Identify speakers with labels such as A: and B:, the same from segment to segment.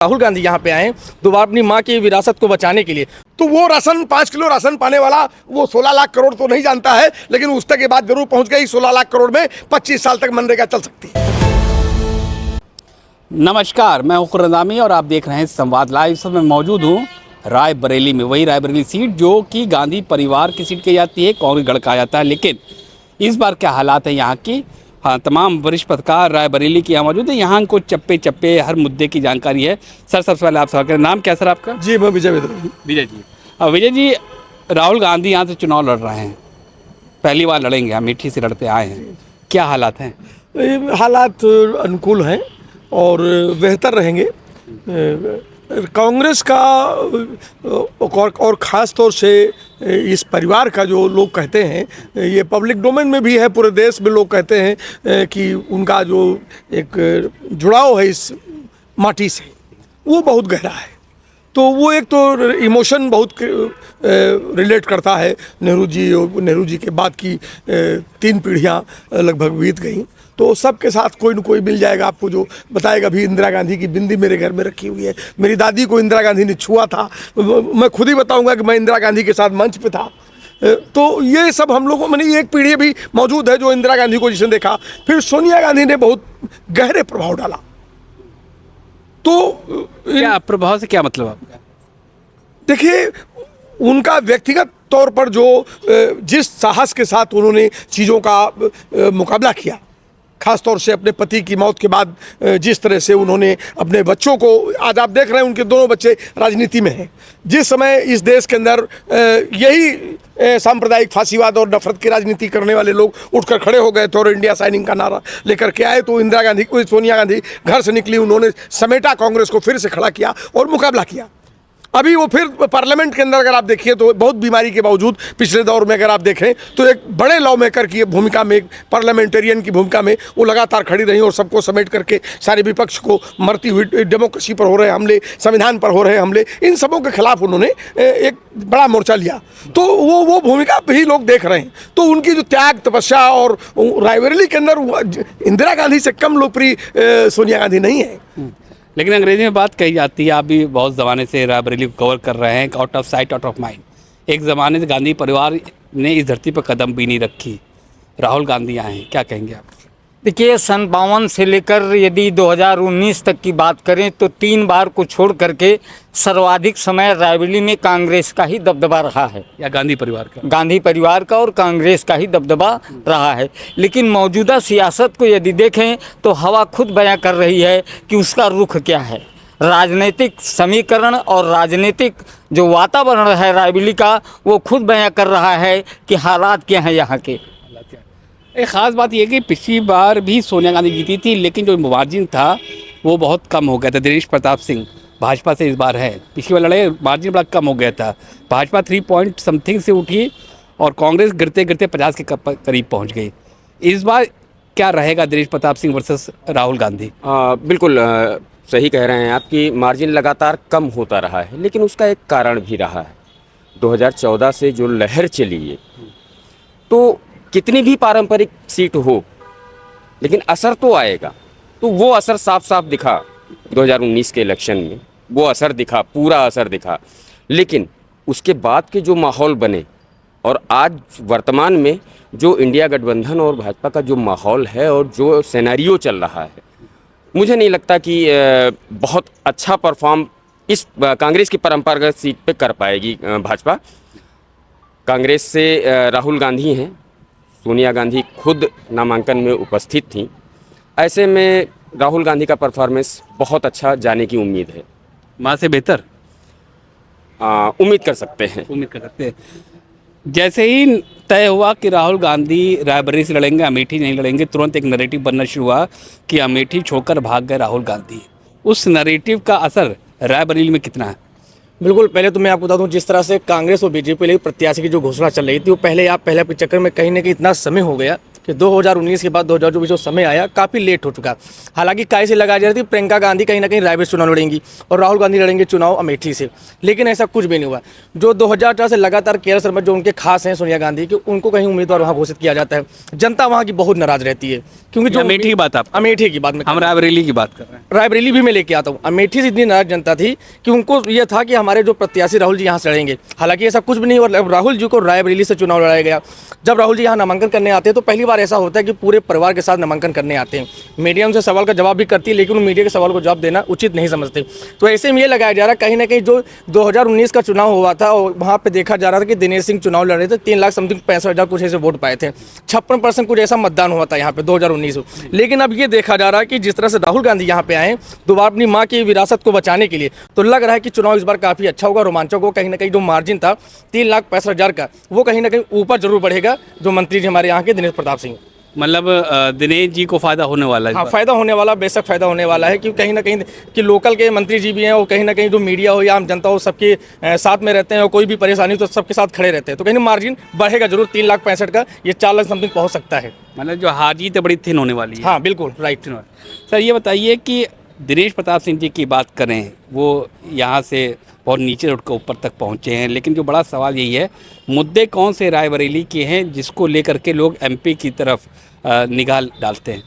A: राहुल गांधी यहाँ पे आए दोबारा अपनी माँ की विरासत को बचाने के लिए। तो वो राशन 5 किलो राशन पाने वाला वो 16 लाख करोड़ तो नहीं जानता है, लेकिन उस तक के बाद जरूर पहुंच गई। 16 लाख करोड़ में 25 साल तक मनरेगा चल सकती है।
B: नमस्कार, मैं हुक्र रज़ामी और आप देख रहे हैं संवाद लाइव। सब मैं मौजूद हूँ रायबरेली में, वही रायबरेली सीट जो कि गांधी परिवार की सीट कही जाती है, कांग्रेस गढ़ जाता है। लेकिन इस बार क्या हालात है यहाँ की, हाँ, तमाम वरिष्ठ पत्रकार रायबरेली के यहाँ मौजूद है। यहाँ को चप्पे चप्पे हर मुद्दे की जानकारी है। सर, सबसे पहले आप सवाल करें, नाम क्या सर आपका?
A: जी, मैं विजय विद्रोही।
B: विजय जी, विजय जी, राहुल गांधी यहाँ से चुनाव लड़ रहे हैं, पहली बार लड़ेंगे, अमेठी से लड़ते आए हैं, क्या हालात हैं?
A: हालात अनुकूल हैं और बेहतर रहेंगे। कांग्रेस का और ख़ास तौर से इस परिवार का जो लोग कहते हैं, ये पब्लिक डोमेन में भी है, पूरे देश में लोग कहते हैं कि उनका जो एक जुड़ाव है इस माटी से वो बहुत गहरा है। तो वो एक तो इमोशन बहुत रिलेट करता है। नेहरू जी के बाद की 3 पीढ़ियाँ लगभग बीत गई, तो सबके साथ कोई न कोई मिल जाएगा आपको जो बताएगा। भी इंदिरा गांधी की बिंदी मेरे घर में रखी हुई है, मेरी दादी को इंदिरा गांधी ने छुआ था, मैं खुद ही बताऊंगा कि मैं इंदिरा गांधी के साथ मंच पे था। तो ये सब हम लोगों में एक पीढ़ी भी मौजूद है जो इंदिरा गांधी को जिसने देखा। फिर सोनिया गांधी ने बहुत गहरे प्रभाव डाला। तो
B: क्या प्रभाव से क्या मतलब आपका?
A: देखिए, उनका व्यक्तिगत तौर पर जो जिस साहस के साथ उन्होंने चीज़ों का मुकाबला किया, खास तौर से अपने पति की मौत के बाद जिस तरह से उन्होंने अपने बच्चों को, आज आप देख रहे हैं उनके दोनों बच्चे राजनीति में हैं। जिस समय इस देश के अंदर यही सांप्रदायिक फांसीवाद और नफरत की राजनीति करने वाले लोग उठकर खड़े हो गए थे और इंडिया साइनिंग का नारा लेकर के आए, तो इंदिरा गांधी को, सोनिया गांधी घर से निकली, उन्होंने समेटा, कांग्रेस को फिर से खड़ा किया और मुकाबला किया। अभी वो फिर पार्लियामेंट के अंदर अगर आप देखिए तो बहुत बीमारी के बावजूद पिछले दौर में अगर आप देखें तो एक बड़े लॉ मेकर की भूमिका में, एक पार्लियामेंटेरियन की भूमिका में वो लगातार खड़ी रही और सबको समेट करके सारे विपक्ष को, मरती हुई डेमोक्रेसी पर हो रहे हमले, संविधान पर हो रहे हमले, इन सबों के खिलाफ उन्होंने एक बड़ा मोर्चा लिया। तो वो भूमिका भी लोग देख रहे हैं। तो उनकी जो त्याग, तपस्या, और रायबरेली के अंदर इंदिरा गांधी से कम लोकप्रिय सोनिया गांधी नहीं है।
B: लेकिन अंग्रेजी में बात कही जाती है, आप भी बहुत ज़माने से रायबरेली को कवर कर रहे हैं, out of sight out of mind. एक ज़माने से गांधी परिवार ने इस धरती पर कदम भी नहीं रखी, राहुल गांधी आए हैं, क्या कहेंगे आप?
C: देखिए, सन 52 से लेकर यदि 2019 तक की बात करें तो 3 बार को छोड़ करके सर्वाधिक समय रायबरेली में कांग्रेस का ही दबदबा रहा है,
B: या गांधी परिवार का?
C: गांधी परिवार का और कांग्रेस का ही दबदबा रहा है। लेकिन मौजूदा सियासत को यदि देखें तो हवा खुद बयां कर रही है कि उसका रुख क्या है। राजनीतिक समीकरण और राजनीतिक जो वातावरण है रायबरेली का, वो खुद बयां कर रहा है कि हालात क्या हैं यहाँ के।
B: एक ख़ास बात यह कि पिछली बार भी सोनिया गांधी जीती थी, लेकिन जो मार्जिन था वो बहुत कम हो गया था। दिनेश प्रताप सिंह भाजपा से इस बार है, पिछली बार लड़ाई मार्जिन बड़ा कम हो गया था। भाजपा 3 पॉइंट समथिंग से उठी और कांग्रेस गिरते गिरते 50 के करीब पहुंच गई। इस बार क्या रहेगा दिनेश प्रताप सिंह वर्सेस राहुल गांधी?
D: बिल्कुल सही कह रहे हैं आप कि मार्जिन लगातार कम होता रहा है, लेकिन उसका एक कारण भी रहा है। 2014 से जो लहर चली है, तो कितनी भी पारंपरिक सीट हो, लेकिन असर तो आएगा। तो वो असर साफ साफ दिखा 2019 के इलेक्शन में, वो असर दिखा, पूरा असर दिखा। लेकिन उसके बाद के जो माहौल बने और आज वर्तमान में जो इंडिया गठबंधन और भाजपा का जो माहौल है और जो सिनेरियो चल रहा है, मुझे नहीं लगता कि बहुत अच्छा परफॉर्म इस कांग्रेस की परंपरागत सीट पे कर पाएगी भाजपा। कांग्रेस से राहुल गांधी हैं, सोनिया गांधी खुद नामांकन में उपस्थित थीं। ऐसे में राहुल गांधी का परफॉर्मेंस बहुत अच्छा जाने की उम्मीद है।
B: माँ से बेहतर
D: उम्मीद कर सकते हैं।
B: उम्मीद कर सकते हैं। जैसे ही तय हुआ कि राहुल गांधी रायबरेली से लड़ेंगे, अमेठी नहीं लड़ेंगे, तुरंत एक नैरेटिव बनना शुरू हुआ कि अमेठी छोड़कर भाग गए राहुल गांधी। उस नैरेटिव का असर रायबरेली में कितना है?
A: बिल्कुल, पहले तो मैं आपको बता दूं, जिस तरह से कांग्रेस और बीजेपी के प्रत्याशी की जो घोषणा चल रही थी, वो पहले आपके चक्कर में कहीं ना कहीं इतना समय हो गया
E: कि 2019 के बाद 2024 जो समय आया काफ़ी लेट हो चुका। हालांकि काय से लगाई जा रही थी प्रियंका गांधी कहीं ना कहीं रायबरेली से चुनाव लड़ेंगी और राहुल गांधी लड़ेंगे चुनाव अमेठी से, लेकिन ऐसा कुछ भी नहीं हुआ। जो 2018 से लगातार केरल सरपंच जो उनके खास हैं सोनिया गांधी के, उनको कहीं उम्मीदवार वहाँ घोषित किया जाता है, जनता वहाँ की बहुत नाराज रहती है क्योंकि जो
B: अमेठी की बात आप
E: अमेठी की बात में
B: हम रायबरेली की बात कर रहे हैं।
E: रायबरेली भी मैं लेके आता हूँ। अमेठी से इतनी नाराज जनता थी कि उनको यह था कि हमारे जो प्रत्याशी राहुल जी यहाँ से लड़ेंगे, हालांकि ऐसा कुछ भी नहीं हुआ। राहुल जी को रायबरेली से चुनाव लड़ाया गया। जब राहुल जी यहाँ नामांकन करने आते हैं तो पहली बार ऐसा होता है कि पूरे परिवार के साथ नामांकन करने आते हैं। मीडिया उनसे सवाल का जवाब भी करती है, लेकिन उन मीडिया के सवाल को जवाब देना उचित नहीं समझते। तो ऐसे में ये लगाया जा रहा है कहीं ना कहीं जो 2019 का चुनाव हुआ था और वहाँ पे देखा जा रहा था कि दिनेश सिंह चुनाव लड़ रहे थे, 3 लाख समथिंग 65,000 कुछ ऐसे वोट पाए थे, 56% कुछ ऐसा मतदान हुआ था यहाँ पे 2019 में। लेकिन अब ये देखा जा रहा है कि जिस तरह से राहुल गांधी यहाँ पे आए दोबारा अपनी माँ की विरासत को बचाने के लिए, तो लग रहा है कि चुनाव इस बार काफ़ी अच्छा होगा, रोमांचक होगा। कहीं ना कहीं जो मार्जिन था 3,65,000 का, वो कहीं ना कहीं ऊपर जरूर बढ़ेगा। जो मंत्री जी हमारे यहाँ के दिनेश प्रताप सिंह,
B: मतलब दिनेश जी को फायदा होने वाला है।
E: हाँ फायदा होने वाला, बेशक फायदा होने वाला है, क्योंकि कहीं ना कहीं कि लोकल के मंत्री जी भी हैं और कहीं ना कहीं जो मीडिया हो या आम जनता हो सबके साथ में रहते हैं और कोई भी परेशानी तो सबके साथ खड़े रहते हैं। तो कहीं ना मार्जिन बढ़ेगा जरूर, 3,65,000 का ये 4 लाख समथिंग पहुँच सकता है।
B: मतलब जो हार जीत है बड़ी थिन होने वाली है।
E: हाँ बिल्कुल राइट।
B: सर ये बताइए कि दिनेश प्रताप सिंह जी की बात करें, वो यहाँ से बहुत नीचे उठ कर ऊपर तक पहुँचे हैं, लेकिन जो बड़ा सवाल यही है मुद्दे कौन से रायबरेली के हैं जिसको लेकर के लोग एमपी की तरफ निगाह डालते हैं?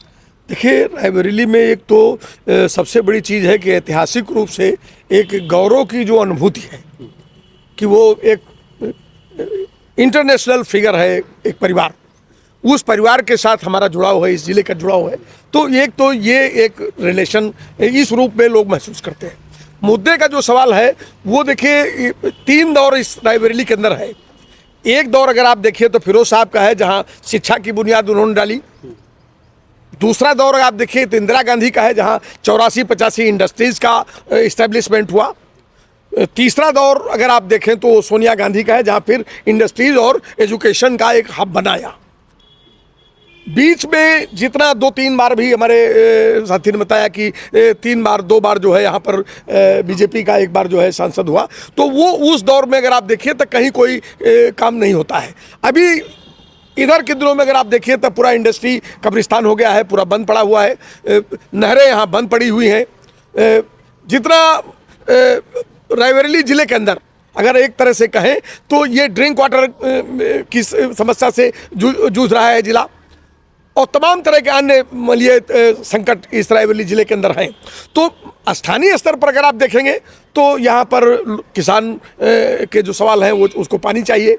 A: देखिए, रायबरेली में एक तो सबसे बड़ी चीज़ है कि ऐतिहासिक रूप से एक गौरव की जो अनुभूति है कि वो एक इंटरनेशनल फिगर है, एक परिवार, उस परिवार के साथ हमारा जुड़ाव है, इस ज़िले का जुड़ाव है। तो ये एक रिलेशन इस रूप में लोग महसूस करते हैं। मुद्दे का जो सवाल है वो देखिए 3 दौर इस रायबरेली के अंदर है। एक दौर अगर आप देखिए तो फिरोज साहब का है, जहाँ शिक्षा की बुनियाद उन्होंने डाली। दूसरा दौर अगर आप देखिए तो इंदिरा गांधी का है, जहाँ 84-85 इंडस्ट्रीज़ का इस्टेब्लिशमेंट हुआ। तीसरा दौर अगर आप देखें तो सोनिया गांधी का है, जहाँ फिर इंडस्ट्रीज़ और एजुकेशन का एक हब बनाया। बीच में जितना 2-3 बार भी हमारे साथी ने बताया कि 2 बार जो है यहाँ पर बीजेपी का एक बार जो है सांसद हुआ, तो वो उस दौर में अगर आप देखिए तो कहीं कोई काम नहीं होता है। अभी इधर के दिनों में अगर आप देखिए तो पूरा इंडस्ट्री कब्रिस्तान हो गया है, पूरा बंद पड़ा हुआ है, नहरें यहाँ बंद पड़ी हुई हैं। जितना रायबरेली ज़िले के अंदर अगर एक तरह से कहें तो ये ड्रिंक वाटर की समस्या से जूझ रहा है ज़िला, और तमाम तरह के अन्य मलिए संकट इस रायबरेली ज़िले के अंदर हैं। तो स्थानीय स्तर पर अगर आप देखेंगे तो यहाँ पर किसान के जो सवाल हैं वो उसको पानी चाहिए।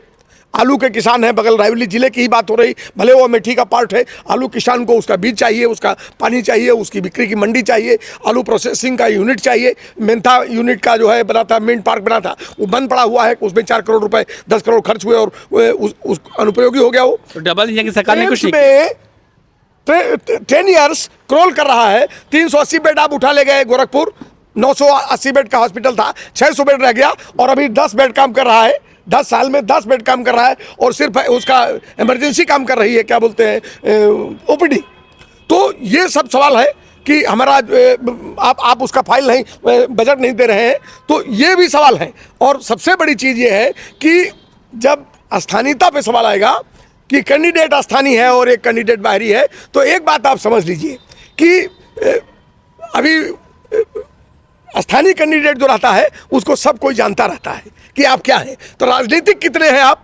A: आलू के किसान हैं, बगल रायबरेली ज़िले की ही बात हो रही, भले वो अमेठी का पार्ट है, आलू किसान को उसका बीज चाहिए, उसका पानी चाहिए, उसकी बिक्री की मंडी चाहिए, आलू प्रोसेसिंग का यूनिट चाहिए। मेंथा यूनिट का जो है बना था, मिंट पार्क बना था, वो बंद पड़ा हुआ है, उसमें 4 करोड़ रुपए 10 करोड़ खर्च हुए और उस अनुपयोगी हो गया वो।
B: तो डबल इंजन की सरकार ने कुछ नहीं
A: 10 ईयर्स क्रोल कर रहा है। 380 बेड आप उठा ले गए गोरखपुर, 980 बेड का हॉस्पिटल था, 600 बेड रह गया और अभी 10 बेड काम कर रहा है। 10 साल में 10 बेड काम कर रहा है और सिर्फ उसका इमरजेंसी काम कर रही है, क्या बोलते हैं, ओपीडी। तो ये सब सवाल है कि हमारा आप उसका फाइल नहीं, बजट नहीं दे रहे हैं, तो ये भी सवाल है। और सबसे बड़ी चीज़ ये है कि जब स्थानीयता पे सवाल आएगा कि कैंडिडेट स्थानीय है और एक कैंडिडेट बाहरी है, तो एक बात आप समझ लीजिए कि अभी स्थानीय कैंडिडेट जो रहता है उसको सब कोई जानता रहता है कि आप क्या हैं। तो राजनीतिक कितने हैं आप,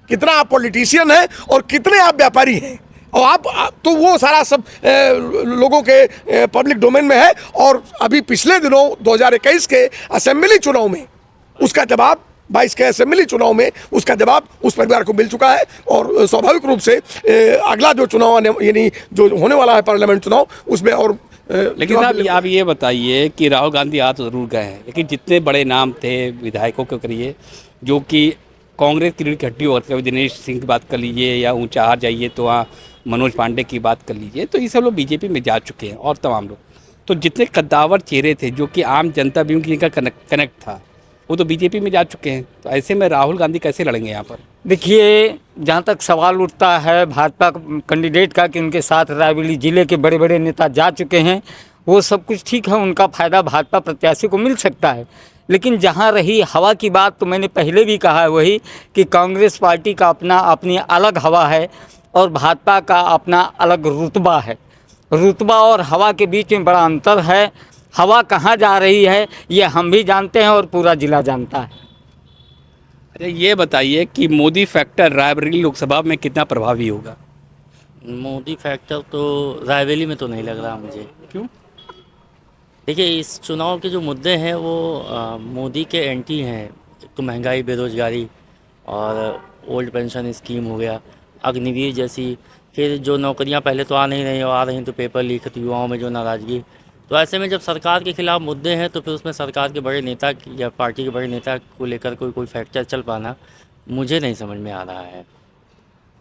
A: कितना आप पॉलिटिशियन हैं और कितने आप व्यापारी हैं, और आप तो वो सारा सब लोगों के पब्लिक डोमेन में है। और अभी पिछले दिनों 2021 के असेंबली चुनाव में उसका जवाब, 22 के असेंबली चुनाव में उसका जवाब उस परिवार को मिल चुका है। और स्वाभाविक रूप से अगला जो चुनाव यानी जो होने वाला है पार्लियामेंट चुनाव, उसमें और
B: लेकिन साहब आप ये बताइए कि राहुल गांधी आ तो ज़रूर गए हैं, लेकिन जितने बड़े नाम थे विधायकों के करिए जो कि कांग्रेस की रीढ़ की हड्डी होकर, कभी दिनेश सिंह की बात कर लीजिए या ऊंचाहार जाइए तो वहाँ मनोज पांडे की बात कर लीजिए, तो ये सब लोग बीजेपी में जा चुके हैं और तमाम लोग। तो जितने कद्दावर चेहरे थे जो कि आम जनता भी उनकी का कनेक्ट था, वो तो बीजेपी में जा चुके हैं। तो ऐसे में राहुल गांधी कैसे लड़ेंगे यहाँ पर?
C: देखिए, जहाँ तक सवाल उठता है भाजपा कैंडिडेट का कि उनके साथ रायबरेली ज़िले के बड़े बड़े नेता जा चुके हैं, वो सब कुछ ठीक है, उनका फ़ायदा भाजपा प्रत्याशी को मिल सकता है। लेकिन जहाँ रही हवा की बात, तो मैंने पहले भी कहा है वही कि कांग्रेस पार्टी का अपनी अलग हवा है और भाजपा का अपना अलग रुतबा है। रुतबा और हवा के बीच में बड़ा अंतर है। हवा कहाँ जा रही है ये हम भी जानते हैं और पूरा ज़िला जानता है।
B: अच्छा, ये बताइए कि मोदी फैक्टर रायबरेली लोकसभा में कितना प्रभावी होगा?
F: मोदी फैक्टर तो रायबरेली में तो नहीं लग रहा मुझे।
B: क्यों?
F: देखिए, इस चुनाव के जो मुद्दे हैं वो मोदी के एंटी हैं। एक तो महंगाई, बेरोजगारी और ओल्ड पेंशन स्कीम हो गया, अग्निवीर जैसी, फिर जो नौकरियां पहले तो आ नहीं रही और आ रही तो पेपर लीक, तो युवाओं में जो नाराज़गी। तो ऐसे में जब सरकार के खिलाफ मुद्दे हैं तो फिर उसमें सरकार के बड़े नेता या पार्टी के बड़े नेता को लेकर कोई फैक्टर चल पाना मुझे नहीं समझ में आ रहा है।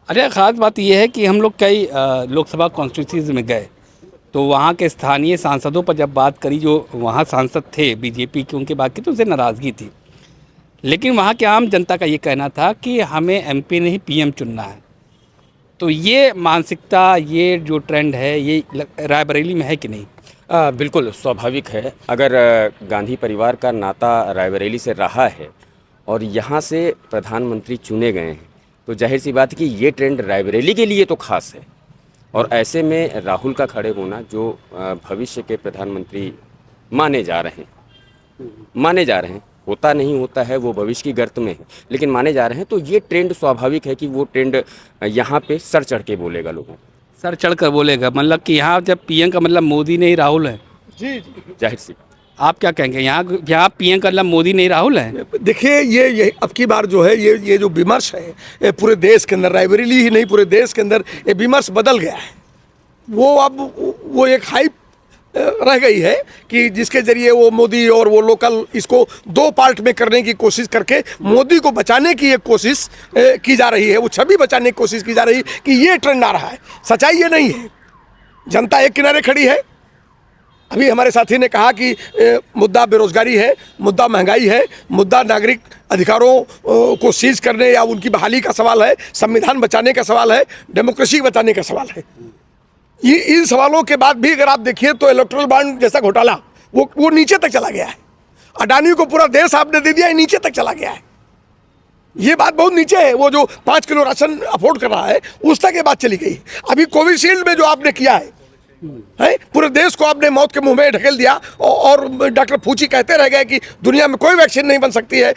B: अरे, ख़ास बात यह है कि हम लोग कई लोकसभा कॉन्स्टिट्यूंसीज में गए तो वहाँ के स्थानीय सांसदों पर जब बात करी, जो वहाँ सांसद थे बीजेपी के, उनके बात की तो उनसे नाराज़गी थी। लेकिन वहाँ के आम जनता का ये कहना था कि हमें एमपी नहीं पीएम चुनना है। तो ये मानसिकता, ये जो ट्रेंड है, ये रायबरेली में है कि नहीं?
D: बिल्कुल स्वाभाविक है। अगर गांधी परिवार का नाता रायबरेली से रहा है और यहाँ से प्रधानमंत्री चुने गए हैं तो जाहिर सी बात है कि ये ट्रेंड रायबरेली के लिए तो खास है। और ऐसे में राहुल का खड़े होना, जो भविष्य के प्रधानमंत्री माने जा रहे हैं, होता नहीं होता है वो भविष्य की गर्त में है, लेकिन माने जा रहे हैं, तो ये ट्रेंड स्वाभाविक है कि वो ट्रेंड यहाँ पे सर चढ़ के बोलेगा लोगों को।
B: सर चढ़ कर बोलेगा मतलब कि यहाँ जब पीएम का मतलब मोदी नहीं राहुल है?
A: जी
D: जाहिर सी।
B: आप क्या कहेंगे, यहाँ पीएम का मतलब मोदी नहीं राहुल है?
A: देखिए, ये अब की बार जो है ये जो विमर्श है, ये पूरे देश के अंदर, रायबरेली ही नहीं पूरे देश के अंदर ये विमर्श बदल गया है। वो अब वो एक हाइप रह गई है कि जिसके जरिए वो मोदी और वो लोकल इसको दो पार्ट में करने की कोशिश करके मोदी को बचाने की एक कोशिश की जा रही है, वो छवि बचाने की कोशिश की जा रही है कि ये ट्रेंड आ रहा है। सच्चाई ये नहीं है। जनता एक किनारे खड़ी है। अभी हमारे साथी ने कहा कि मुद्दा बेरोजगारी है, मुद्दा महंगाई है, मुद्दा नागरिक अधिकारों को सीज करने या उनकी बहाली का सवाल है, संविधान बचाने का सवाल है, डेमोक्रेसी बचाने का सवाल है। ये इन सवालों के बाद भी अगर आप देखिए तो इलेक्ट्रल बॉन्ड जैसा घोटाला वो नीचे तक चला गया है। अडानी को पूरा देश आपने दे दिया, नीचे तक चला गया है। ये बात बहुत नीचे है। वो जो 5 किलो राशन अफोर्ड कर रहा है उस तक ये बात चली गई। अभी कोविशील्ड में जो आपने किया है पूरे देश को आपने मौत के मुंह में ढकेल दिया और डॉक्टर फूची कहते रह गए कि दुनिया में कोई वैक्सीन नहीं बन सकती है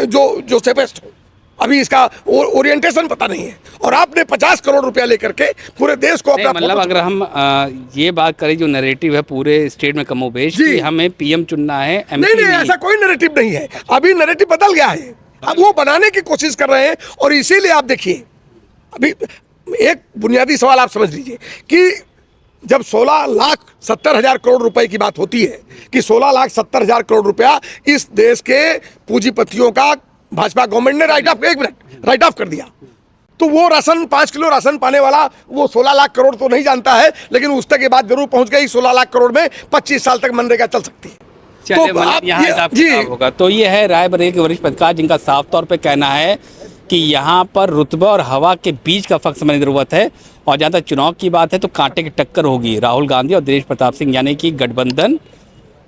A: जो सेफेस्ट हो। अभी इसका ओरिएंटेशन पता नहीं है और आपने 50 करोड़ रुपया लेकर के पूरे देश को अपना
B: मतलब अगर हम ये बात करें जो नैरेटिव है पूरे स्टेट में कमोबेश कि हमें पीएम चुनना है,
A: नहीं, ऐसा कोई नैरेटिव नहीं है। अभी नैरेटिव बदल गया है। अब वो बनाने की कोशिश कर रहे हैं और इसीलिए आप देखिए, अभी एक बुनियादी सवाल आप समझ लीजिए कि जब 16,70,000 करोड़ रुपए की बात होती है कि 16,70,000 करोड़ रुपया इस देश के पूंजीपतियों का भाजपा गवर्नमेंट ने राइट ऑफ कर दिया, तो वो राशन 5 किलो राशन पाने वाला वो 16 लाख करोड़ तो नहीं जानता है, लेकिन उस तक ये बात जरूर पहुंच गई। 16 लाख करोड़ में 25 साल तक मनरेगा चल सकती है।
B: तो आप यहाँ होगा। तो ये है रायबरेली के वरिष्ठ पत्रकार जिनका साफ तौर पे कहना है कि यहाँ पर रुतबा और हवा के बीच का फर्क समझने की जरूरत है। और जहाँ तक चुनाव की बात है तो कांटे की टक्कर होगी राहुल गांधी और दिनेश प्रताप सिंह, यानी कि गठबंधन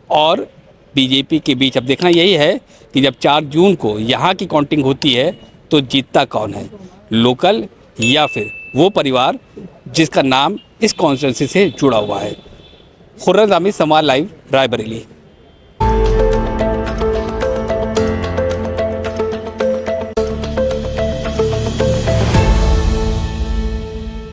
B: और बीजेपी के बीच। अब देखना यही है कि जब 4 जून को यहाँ की काउंटिंग होती है तो जीतता कौन है, लोकल या फिर वो परिवार जिसका नाम इस कॉन्स्टिट्यूंसी से जुड़ा हुआ है। खुर्रम जामी, समाज लाइव, रायबरेली।